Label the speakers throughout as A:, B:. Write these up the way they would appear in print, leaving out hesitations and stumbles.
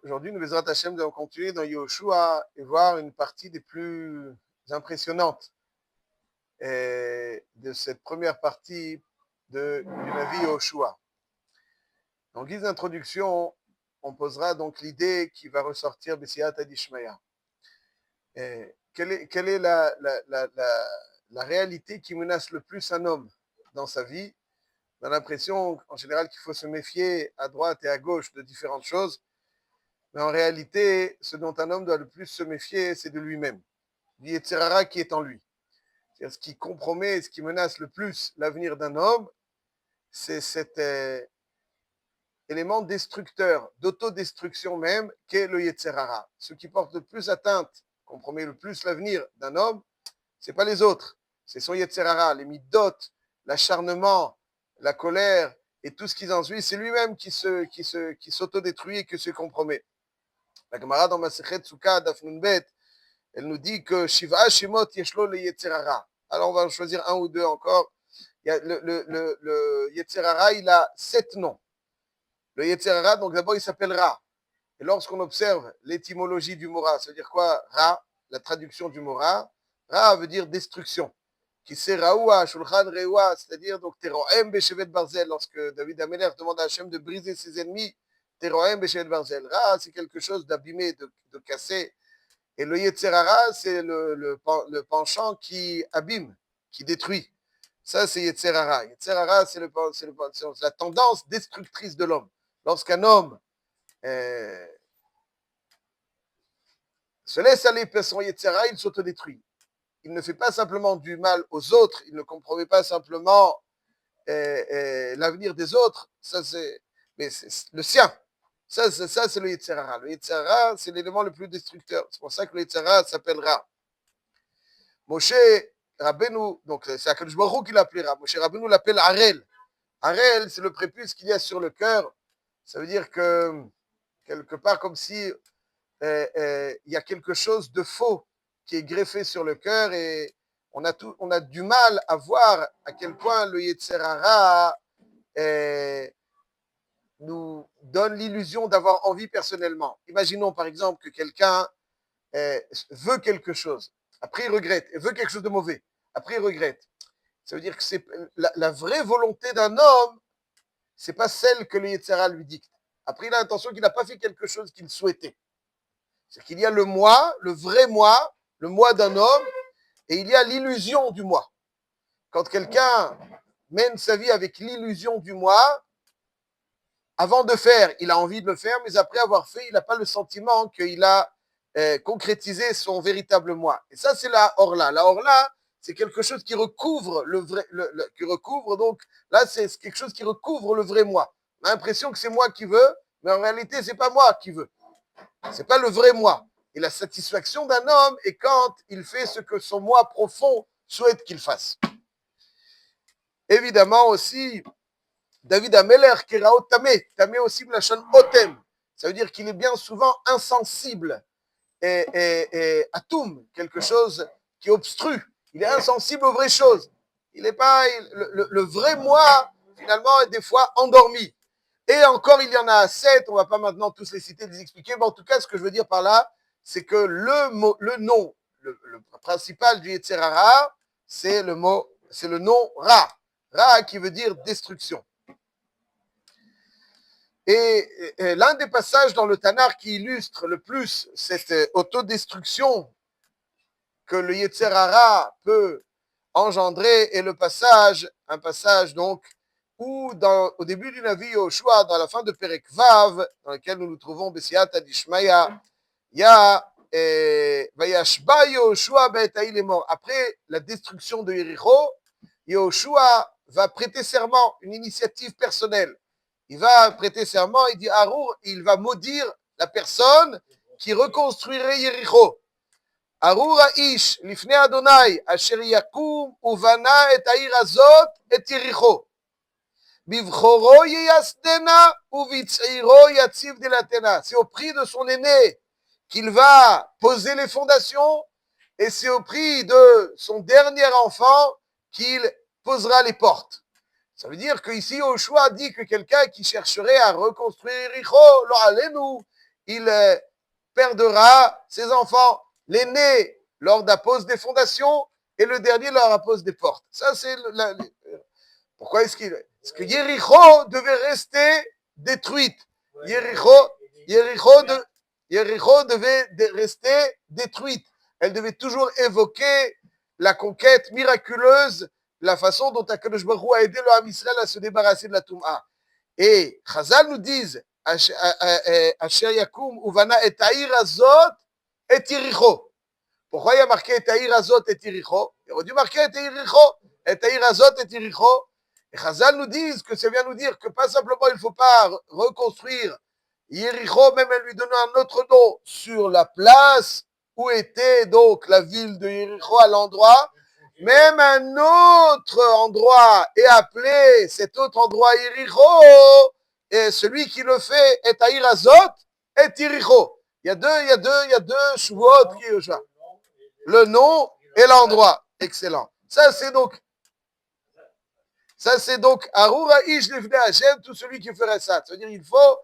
A: Aujourd'hui, nous, Bezrat Hashem, allons continuer dans Yehoshua et voir une partie des plus impressionnantes de cette première partie du Navi Yehoshua. En guise d'introduction, on posera donc l'idée qui va ressortir Bessiyat Adishmaya. Quelle est la réalité qui menace le plus un homme dans sa vie? On a l'impression, en général, qu'il faut se méfier à droite et à gauche de différentes choses. Mais en réalité, ce dont un homme doit le plus se méfier, c'est de lui-même. Du Yetzer Hara qui est en lui. C'est-à-dire ce qui compromet, ce qui menace le plus l'avenir d'un homme, c'est cet élément destructeur, d'autodestruction même, qu'est le Yetzer Hara. Ce qui porte le plus atteinte, compromet le plus l'avenir d'un homme, ce n'est pas les autres. C'est son Yetzer Hara, les midot, l'acharnement, la colère et tout ce qui s'ensuit. C'est lui-même qui s'autodétruit et qui se compromet. La Gemara dans Masechet Sukkah, Daf Nun Bet, elle nous dit que Shiva Shemot Yeshlo le Yetzer Hara. Alors on va en choisir un ou deux encore. Il y a le Yetzer Hara, il a 7 noms. Le Yetzer Hara, donc d'abord il s'appelle Ra. Et lorsqu'on observe l'étymologie du mot Ra, ça veut dire quoi Ra, la traduction du mot Ra, Ra veut dire destruction. Qui c'est Raoua, Shulchan Reoua, c'est-à-dire donc Teroem Beshevet Barzel, lorsque David Améler demande à Hachem de briser ses ennemis. Teroem Beshevet Barzel. Ra, c'est quelque chose d'abîmé, de cassé. Et le Yetzer Hara, c'est le penchant qui abîme, qui détruit. Ça, c'est Yetzer Hara. Yetzer Hara, c'est la tendance destructrice de l'homme. Lorsqu'un homme se laisse aller par son Yetzer Hara, il s'autodétruit. Il ne fait pas simplement du mal aux autres, il ne compromet pas simplement l'avenir des autres, mais c'est le sien. Ça, c'est le Yetzer Hara. Le Yetzer Hara, c'est l'élément le plus destructeur. C'est pour ça que le Yetzer Hara s'appellera. Moshe Rabbeinu, donc c'est Akadosh Baruch Hu qui l'appellera. Moshe Rabbeinu l'appelle Harel. Harel, c'est le prépuce qu'il y a sur le cœur. Ça veut dire que, quelque part, comme si il y a quelque chose de faux qui est greffé sur le cœur et on a du mal à voir à quel point le Yetzer Hara nous donne l'illusion d'avoir envie personnellement. Imaginons par exemple que quelqu'un veut quelque chose, après il regrette, et veut quelque chose de mauvais, après il regrette. Ça veut dire que c'est la vraie volonté d'un homme, c'est pas celle que le Yetzer Hara lui dicte. Après il a l'intention qu'il n'a pas fait quelque chose qu'il souhaitait. C'est qu'il y a le moi, le vrai moi, le moi d'un homme, et il y a l'illusion du moi. Quand quelqu'un mène sa vie avec l'illusion du moi, avant de faire, il a envie de le faire, mais après avoir fait, il n'a pas le sentiment qu'il a concrétisé son véritable moi. Et ça, c'est la orla. La orla, c'est quelque chose qui recouvre le vrai, qui recouvre donc, là, c'est quelque chose qui recouvre le vrai moi. On a l'impression que c'est moi qui veux, mais en réalité, c'est pas moi qui veux. C'est pas le vrai moi. Et la satisfaction d'un homme est quand il fait ce que son moi profond souhaite qu'il fasse. Évidemment aussi, David Améler, Keraot Tamé, Tamé aussi Blachon Otem. Ça veut dire qu'il est bien souvent insensible et atum, quelque chose qui obstrue. Il est insensible aux vraies choses. Il n'est pas le vrai moi, finalement, est des fois endormi. Et encore, il y en a 7, on ne va pas maintenant tous les citer, les expliquer, mais en tout cas, ce que je veux dire par là, c'est que le nom, le principal du Yetzer Hara, c'est le nom Ra. Ra qui veut dire destruction. Et l'un des passages dans le Tanakh qui illustre le plus cette autodestruction que le Yetzer Hara peut engendrer est un passage donc, où au début du Navi Yoshua, dans la fin de Perek Vav, dans lequel nous nous trouvons, Bessiyat Adishmaya, il y a Vayashba Yoshua Be'etaïl est mort. Après la destruction de Yericho, Yoshua va prêter serment, une initiative personnelle. Il va prêter serment, il dit Harour, il va maudire la personne qui reconstruirait Yericho. Harour Aish, Lifnei Adonai, Asher Yakum, Uvana et Aïr Azot et Yericho. Bivchoro Yeyasdena, Uvitziro Yatziv Delatena. C'est au prix de son aîné qu'il va poser les fondations et c'est au prix de son dernier enfant qu'il posera les portes. Ça veut dire qu'ici, Yoshua dit que quelqu'un qui chercherait à reconstruire Yericho, lo alenu, il perdra ses enfants. L'aîné lors de la pose des fondations et le dernier lors de la pose des portes. Ça, c'est pourquoi est-ce que Yéricho devait rester détruite? Yéricho devait rester détruite. Elle devait toujours évoquer la conquête miraculeuse, la façon dont Akadosh Baruch Hu a aidé le Ham Israël à se débarrasser de la Toum'a. Et Chazal nous disent, Asher Yakum Uvana et Aïr Azot et Yéricho. Pourquoi il y a marqué et Aïr Azot et Yéricho? Il aurait dû marquer et Yéricho, et Aïr Azot et Yéricho. Et Chazal nous disent que ça vient nous dire que pas simplement il ne faut pas reconstruire Yéricho, même elle lui donnant un autre nom sur la place où était donc la ville de Yéricho à l'endroit, même un autre endroit est appelé cet autre endroit Yéricho, et celui qui le fait est Aïr Azot et Yéricho. Il y a deux Shavuot qui est le nom et l'endroit. Excellent. Ça c'est donc Arura Ish Lifnei Hashem, tout celui qui ferait ça. C'est-à-dire il faut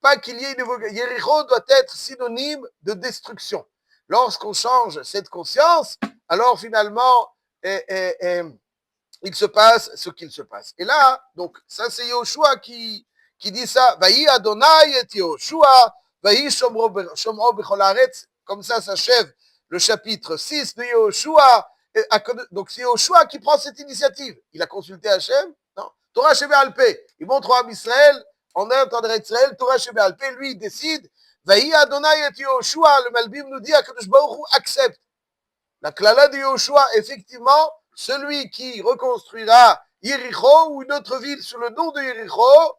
A: pas qu'il y ait une évocation. Yéricho doit être synonyme de destruction. Lorsqu'on change cette conscience, alors finalement, il se passe ce qu'il se passe. Et là, donc, ça c'est Yoshua qui dit ça. Vaï Adonai et Yoshua, Vaï Shomro Bechol Haaretz. Comme ça s'achève le chapitre 6 de Yoshua. Donc c'est Yoshua qui prend cette initiative. Il a consulté Hachem. Non. Torah Shebe Alpé. Il montre à Israël. On a entendu Israël, Torah Shebe Alpé, lui, il décide. Vaï Adonai et Yoshua, le Malbim nous dit, Akadosh Baruch Hu accepte. La klala de Yoshua, effectivement, celui qui reconstruira Yéricho ou une autre ville sous le nom de Yéricho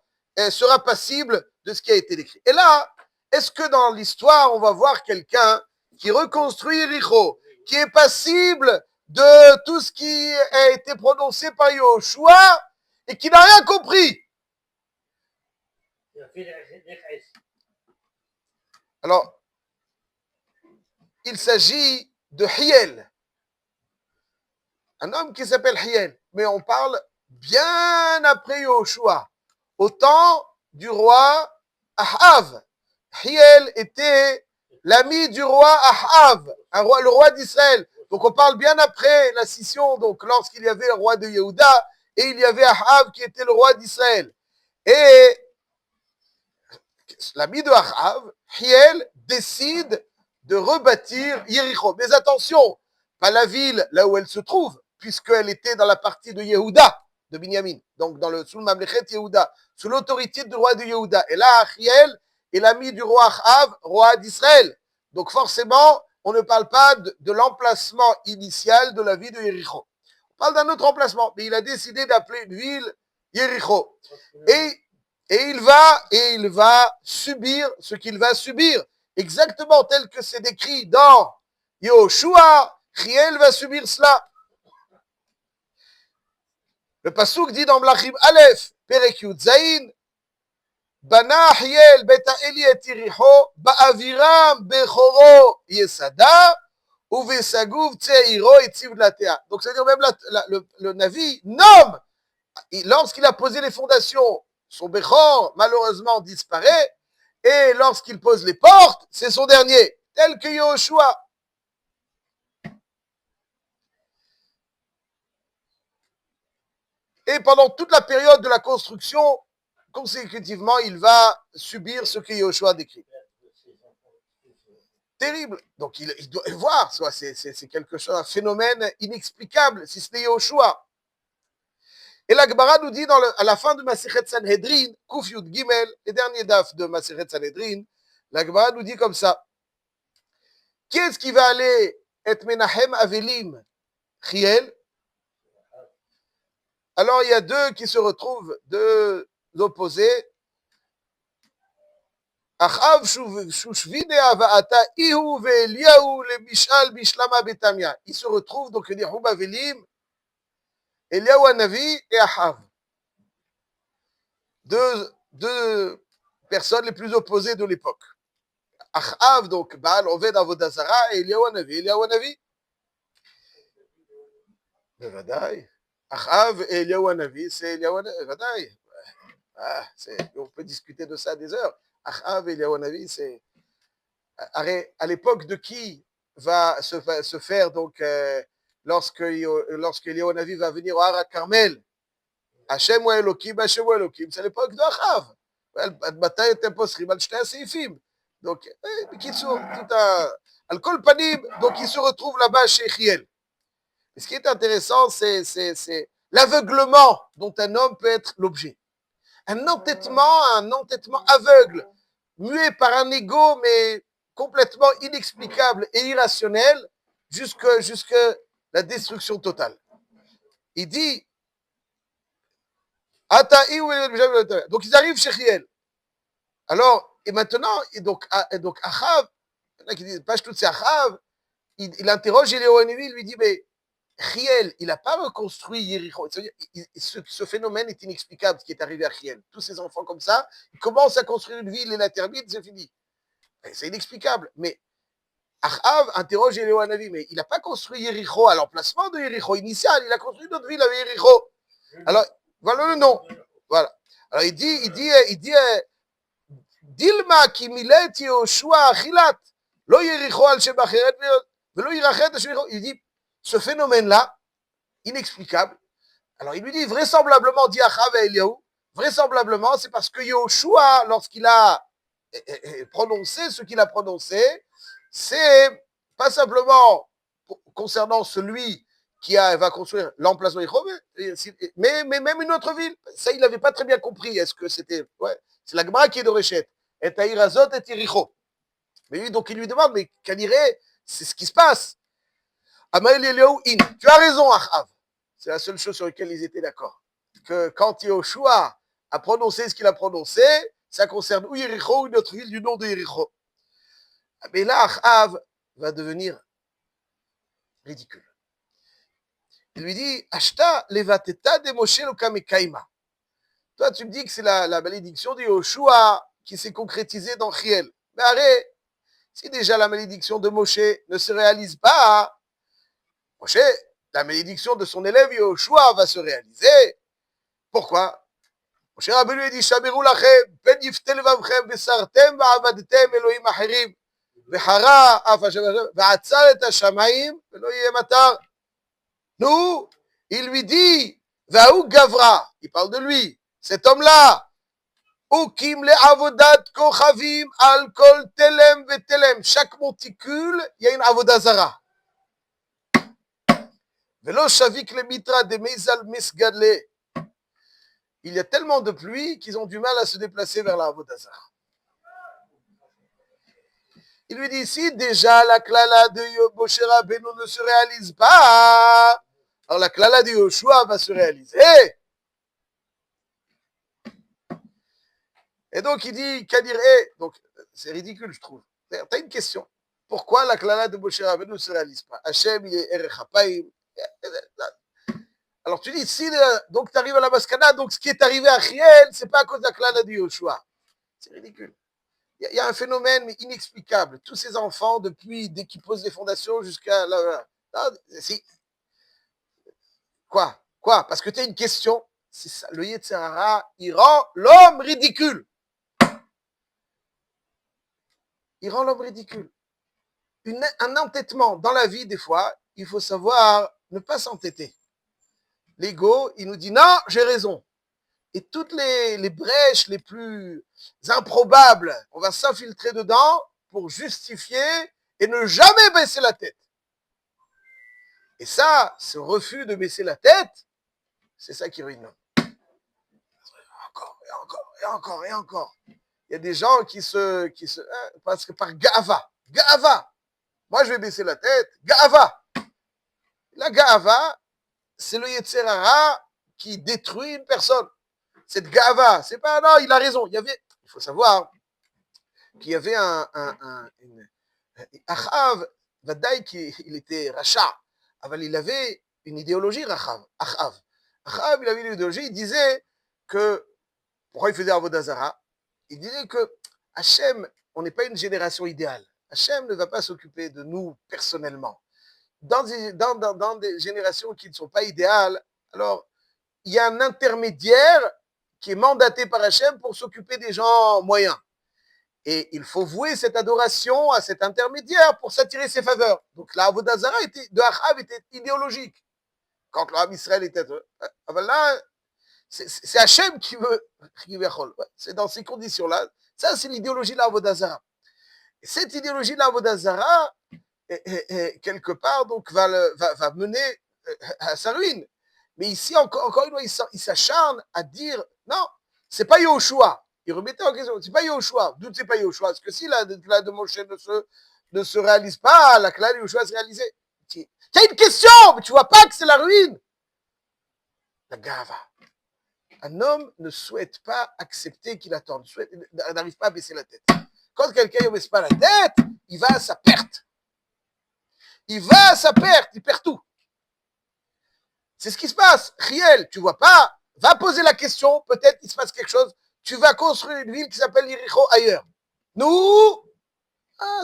A: sera passible de ce qui a été décrit. Et là, est-ce que dans l'histoire, on va voir quelqu'un qui reconstruit Yéricho, qui est passible de tout ce qui a été prononcé par Yoshua et qui n'a rien compris? Alors, il s'agit de Hiel, un homme qui s'appelle Hiel, mais on parle bien après Yoshua, au temps du roi Ahav. Hiel était l'ami du roi Ahav, le roi d'Israël. Donc on parle bien après la scission, donc lorsqu'il y avait le roi de Yehuda et il y avait Ahav qui était le roi d'Israël. Et l'ami de Ahav, Hiel, décide de rebâtir Yéricho. Mais attention, pas la ville là où elle se trouve, puisqu'elle était dans la partie de Yehuda, de Binyamin, donc sous le Mamlechet Yehuda, sous l'autorité du roi de Yehuda. Et là, Hiel est l'ami du roi Ahav, roi d'Israël. Donc forcément, on ne parle pas de l'emplacement initial de la ville de Yéricho. On parle d'un autre emplacement, mais il a décidé d'appeler une ville Yéricho. Et il va subir ce qu'il va subir, exactement tel que c'est décrit dans Yoshua. Hiel va subir cela. Le pasuk dit dans Mlachim Aleph, Perek Yud Zayin, Bana Hiel beta Eli et Yericho, ba'aviram bechoro yesada, uvesaguv tseiro etziv latea. Donc c'est-à-dire même le Navi nomme, lorsqu'il a posé les fondations, son Bechor malheureusement disparaît, et lorsqu'il pose les portes, c'est son dernier, tel que Yoshua. Et pendant toute la période de la construction, consécutivement, il va subir ce que Yoshua décrit. Terrible. Donc il doit voir, c'est quelque chose, un phénomène inexplicable, si ce n'est Yoshua. Et la Gemara nous dit à la fin de Masechet Sanhedrin, Kuf Yud Gimel, les derniers daf de Masechet Sanhedrin, la Gemara nous dit comme ça. Qui est-ce qui va aller être Menahem Avelim? Hiel. Alors il y a deux qui se retrouvent, deux opposés. Achav Shushvine Avaata Ihu Ve'Eliyahu le Mishal Bishlama Betamia. Il se retrouve donc il y a Hub Avelim, Eliyahu Hanavi et Achav. Deux personnes les plus opposées de l'époque. Achav, donc Baal Oved Avodah Zara, et Eliyahu Hanavi. Eliyahu Hanavi? Bevadaï. Achav et Eliyahu Hanavi, c'est Eliyahu Hanavi. Bevadaï. On peut discuter de ça des heures. Achav et Eliyahu Hanavi, c'est à l'époque de qui va se faire donc lorsque Léonavi va venir au Hara Carmel, Hachem ou Elohim, Hachem ou Elohim, c'est l'époque de Achav. מתי אתם פוסחים על שני הסעיפים? Donc, בקיצור, tout un... על כל פנים, donc il se retrouve là-bas chez Chiel. Et ce qui est intéressant, c'est l'aveuglement dont un homme peut être l'objet. Un entêtement aveugle, muet par un ego, mais complètement inexplicable et irrationnel, jusque la destruction totale. Il dit, donc ils arrivent chez Chiel. Alors, et maintenant, donc Achav, il y en a qui disent, pas tout c'est Achav, il interroge Éléonévi, il lui dit, mais Chiel, il n'a pas reconstruit Yéricho. Ce phénomène est inexplicable, ce qui est arrivé à Chiel. Tous ces enfants comme ça, ils commencent à construire une ville et la terminent, c'est fini. C'est inexplicable. Mais Achav interroge Éléonévi, mais il n'a pas construit Yéricho à l'emplacement de Yéricho initial, il a construit notre ville avec Yéricho. Alors, voilà le nom. Voilà. Alors, il dit, Dilma qui milet Yoshua Achilat, lo Yericho al Shebacheret, velo Yirachet al Shebacheret. Il dit, ce phénomène-là, inexplicable. Alors il lui dit, vraisemblablement, dit Achav et Eliaou, vraisemblablement, c'est parce que Yoshua, lorsqu'il a prononcé ce qu'il a prononcé, c'est pas simplement concernant celui qui va construire l'emplacement mais même une autre ville. Ça, il n'avait pas très bien compris. Est-ce que c'était... Ouais, c'est la Gemara qui est de Réchet. Et Taïrazot et Yericho. Mais lui, donc il lui demande, mais Kaniré, c'est ce qui se passe. Amael Eliaou in. Tu as raison, Achav. C'est la seule chose sur laquelle ils étaient d'accord. Que quand Yoshua a prononcé ce qu'il a prononcé, ça concerne ou Yericho ou une autre ville du nom de Yericho. Mais là, Achav va devenir ridicule. Il lui dit, Ashta levateta de Moshe lokamekaima. Toi, tu me dis que c'est la malédiction de Yoshua qui s'est concrétisée dans Chiel. Mais arrête, si déjà la malédiction de Moshe ne se réalise pas, Moshe, la malédiction de son élève Yoshua va se réaliser. Pourquoi? Moshe Rabbeinu a dit, Shabiru lachem, ben yifte levavchem, vesartem va'avadtem Elohim achirim, v'hara af Hashem, v'atzal et hashamayim, v'lo yeh matar. Nous, il lui dit, Vaou Gavra, il parle de lui, cet homme-là, Ukim le avodat kochavim al kol telem ve telem. Chaque monticule, il y a une avodazara. Velo shavik le mitra de meizal misgadle. Il y a tellement de pluie qu'ils ont du mal à se déplacer vers la avodazara. Il lui dit, si déjà la klala de Moshe Rabbeinu ne se réalise pas, alors la klala de Yoshua va se réaliser. Et donc il dit, Kadiré, donc c'est ridicule je trouve. Tu as une question. Pourquoi la klala de Moshe Rabbeinu ne se réalise pas? Hachem, il est Erech Hapaim. Alors tu dis, si donc tu arrives à la Maskana, donc ce qui est arrivé à Chiel, c'est pas à cause de la klala de Yoshua. C'est ridicule. Il y a un phénomène inexplicable. Tous ces enfants, depuis, dès qu'ils posent les fondations jusqu'à là, quoi? Parce que tu as une question. C'est ça. Le Yetzer Hara, il rend l'homme ridicule. Il rend l'homme ridicule. Un entêtement dans la vie, des fois, il faut savoir ne pas s'entêter. L'ego, il nous dit non, j'ai raison. Et toutes les brèches les plus improbables, on va s'infiltrer dedans pour justifier et ne jamais baisser la tête. Et ça, ce refus de baisser la tête, c'est ça qui ruine l'homme. Encore. Il y a des gens qui se parce que par Ga'ava. Moi, je vais baisser la tête. Ga'ava. La Ga'ava, c'est le Yetzer Hara qui détruit une personne. Cette Ga'ava, c'est pas, non, il a raison. Il faut savoir qu'il y avait Achav, Vadaï, il était Racha. Il avait une idéologie, Achav. Achav, il avait une idéologie, il disait que, pourquoi il faisait Avodazara? Il disait que Hachem, on n'est pas une génération idéale. Hachem ne va pas s'occuper de nous personnellement. Dans des générations qui ne sont pas idéales, alors il y a un intermédiaire qui est mandaté par Hachem pour s'occuper des gens moyens. Et il faut vouer cette adoration à cet intermédiaire pour s'attirer ses faveurs. Donc la Avodah Zara de Achav était idéologique. Quand l'Am Israël était... Là, c'est Hachem qui veut... C'est dans ces conditions-là. Ça, c'est l'idéologie de la Avodah Zara. Cette idéologie de la Avodah Zara, quelque part, donc, va mener à sa ruine. Mais ici, encore une fois, il s'acharne à dire, non, c'est pas Yoshua. Il remettait en question, c'est pas Yoshua. D'où c'est pas Yoshua? Parce que si la de Moshe ne se réalise pas, la Kla de Yoshua se réalisait. Tu as une question, mais tu vois pas que c'est la ruine. La gava. Un homme ne souhaite pas accepter qu'il attende, n'arrive pas à baisser la tête. Quand quelqu'un ne baisse pas la tête, il va à sa perte. Il va à sa perte, il perd tout. C'est ce qui se passe. Riel, tu vois pas, va poser la question, peut-être il se passe quelque chose. Tu vas construire une ville qui s'appelle Yericho ailleurs. Nous,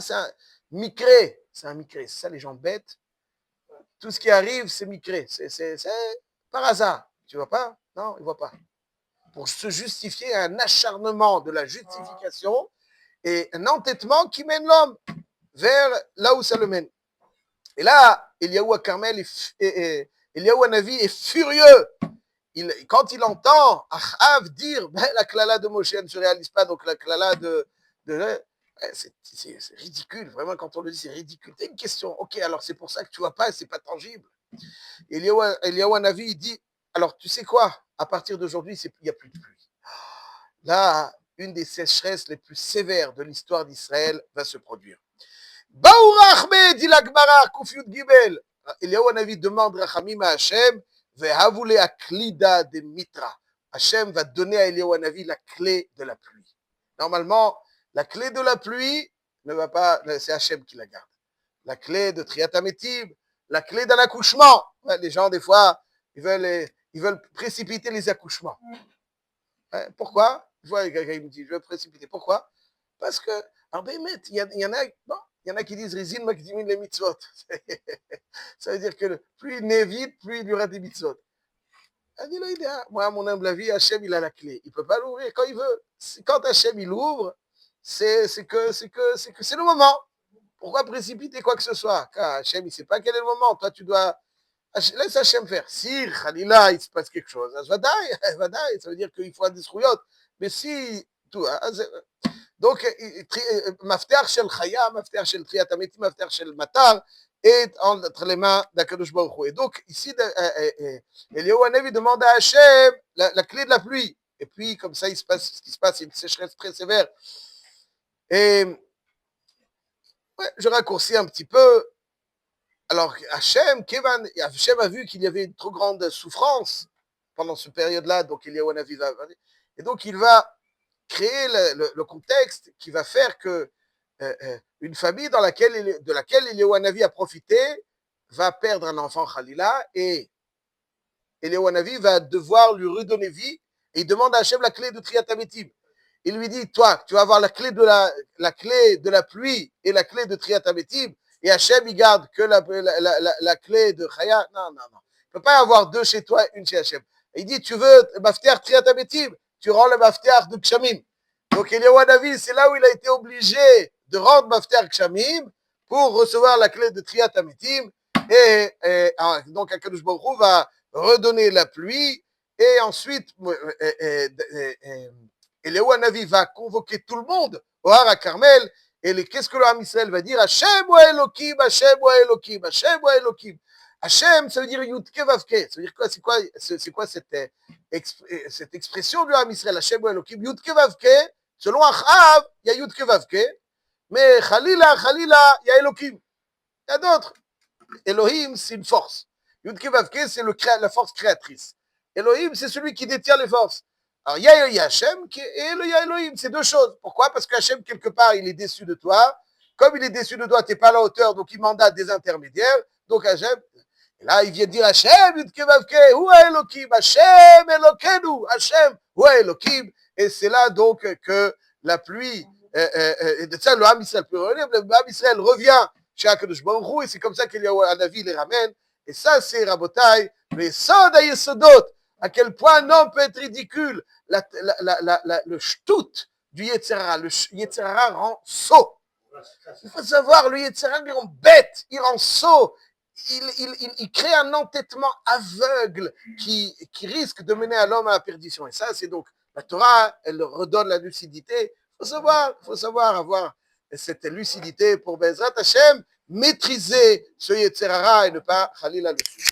A: c'est un micré. C'est un micré. C'est ça les gens bêtes. Tout ce qui arrive, c'est micré. C'est par hasard. Tu vois pas? Non, il voit pas. Pour se justifier un acharnement de la justification et un entêtement qui mène l'homme vers là où ça le mène. Et là, Eliaou à Carmel Eliaou à Navi est furieux. Quand il entend Achav dire la klala de Moshe ne se réalise pas, donc la klala c'est ridicule, vraiment, quand on le dit, c'est ridicule. C'est une question, ok, alors c'est pour ça que tu vois pas, c'est pas tangible. Eliaou à Navi, il dit, alors tu sais quoi, à partir d'aujourd'hui, il n'y a plus de pluie. Là, une des sécheresses les plus sévères de l'histoire d'Israël va se produire. Baourachme, dit la Gemara, Koufiout Gibel. Eliaou Hanavi demande Rachamim à Hachem, Ve'havule aklida de mitra. Hachem va donner à Eliaou Hanavi la clé de la pluie. Normalement, la clé de la pluie ne va pas, c'est Hachem qui la garde. La clé de Triatametib, la clé d'un accouchement. Ouais, les gens, des fois, ils veulent précipiter les accouchements. Ouais, pourquoi? Je vois quelqu'un qui me dit, je vais précipiter. Pourquoi? Parce que, alors, il y en a, bon, il y en a qui disent Rizin Makdimin les mitzvot. Ça veut dire que plus il naît vite, plus il y aura des mitzvot. Moi, à mon humble avis, Hachem, il a la clé. Il ne peut pas l'ouvrir quand il veut. Quand Hachem, il ouvre, c'est le moment. Pourquoi précipiter quoi que ce soit? Car Hachem, il ne sait pas quel est le moment. Toi, tu dois. Laisse Hachem faire. Si, Khalila, il se passe quelque chose. Vadaï, ça veut dire qu'il faut des rouillottes. Mais si. Tout, donc, mafter shel chaya, mafter shel triyat hametim, mafter shel matar, est entre les mains d'Akadosh Baruch Hu. Et donc, ici, Eliaou Hanavi demande à Hachem la clé de la pluie. Et puis, comme ça, il se passe ce qui se passe, c'est une sécheresse très sévère. Et ouais, je raccourcis un petit peu. Alors, Hachem a vu qu'il y avait une trop grande souffrance pendant cette période-là, donc Eliaou Hanavi va. Et donc, il va créer le contexte qui va faire que une famille de laquelle Eliaou Hanavi a profité va perdre un enfant Khalila et Eliaou Hanavi va devoir lui redonner vie et il demande à Hachem la clé de Triyat Hametim. Il lui dit, toi, tu vas avoir la clé de la pluie et la clé de Triyat Hametim et Hachem, il garde que la clé de Chaya. Non. Il ne peut pas y avoir deux chez toi, une chez Hachem. Et il dit, tu veux Mafter Triyat Hametim, tu rends le Mafter de Kshamim. Donc Eliaou Hanavi, c'est là où il a été obligé de rendre Mafter Kshamim pour recevoir la clé de Triyat Hametim. Et donc Akadosh Baruch Hu va redonner la pluie. Et ensuite, Eliaou Hanavi va convoquer tout le monde au Har HaKarmel. Et qu'est-ce que le Ham Israël va dire? Hashem wa Elokim, Hashem wa Elokim, Hashem wa Elokim. Hashem, ça veut dire Yudke Vavke. Ça veut dire quoi? C'est quoi cette expression du Ham Israël? Hashem wa Elokim, Yudke Vavke. Selon Achav, il y a Yudke Vavke. Mais Khalila, il y a Elokim. Il y a d'autres. Elohim, c'est une force. Yudke Vavke, c'est la force créatrice. Elohim, c'est celui qui détient les forces. Alors, il y a Hachem et il y a Elohim. C'est deux choses. Pourquoi? Parce que Hachem, quelque part, il est déçu de toi. Comme il est déçu de toi, tu n'es pas à la hauteur, donc il mandate des intermédiaires. Donc Hachem, et là, il vient dire Hachem, Yudke Vavke, Hua Elokim, Hachem Elokenu, Hachem, Hua Elokim. Et c'est là donc que la pluie, et de ça, le Ham Israël revient chez Akadosh Baruch Hu, et c'est comme ça qu'Eliaou Hanavi les ramène. Et ça, c'est Rabotai, les Sod Yesodot, à quel point un homme peut être ridicule, le shtut du Yetzirah. Le Yetzirah rend sot. Il faut savoir, le Yetzirah, il rend bête, il rend sot. Il crée un entêtement aveugle qui risque de mener à l'homme à la perdition. Et ça, c'est donc, la Torah, elle redonne la lucidité. Il faut savoir avoir cette lucidité pour Bezrat Hashem, maîtriser ce Yetzirah et ne pas Khalil le suivre.